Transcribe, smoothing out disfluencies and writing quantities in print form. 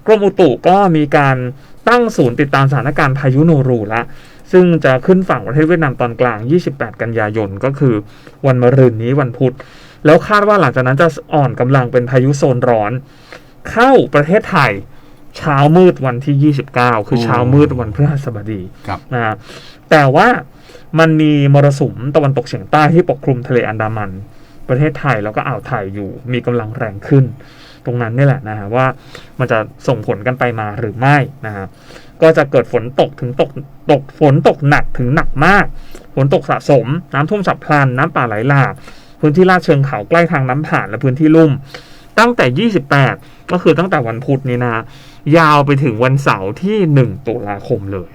กรมอุตุก็มีการตั้งศูนย์ติดตามสถานการณ์พายุโนรูแล้วซึ่งจะขึ้นฝั่งประเทศเวียดนามตอนกลาง28กันยายนก็คือวันมะรืนนี้วันพุธแล้วคาดว่าหลังจากนั้นจะอ่อนกำลังเป็นพายุโซนร้อนเข้าประเทศไทยเช้ามืดวันที่29คือเช้ามืดวันพฤหัสบดีนะแต่ว่ามันมีมรสุมตะวันตกเฉียงใต้ที่ปกคลุมทะเลอันดามันประเทศไทยแล้วก็อ่าวไทยอยู่มีกำลังแรงขึ้นตรงนั้นนี่แหละนะฮะว่ามันจะส่งผลกันไปมาหรือไม่นะฮะก็จะเกิดฝนตกถึงฝนตกหนักถึงหนักมากฝนตกสะสมน้ำท่วมฉับพลันน้ำป่าไหลหลากพื้นที่ลาดเชิงเขาใกล้ทางน้ำผ่านและพื้นที่ลุ่มตั้งแต่28ก็คือตั้งแต่วันพุธนี้นะยาวไปถึงวันเสาร์ที่1ตุลาคมเลย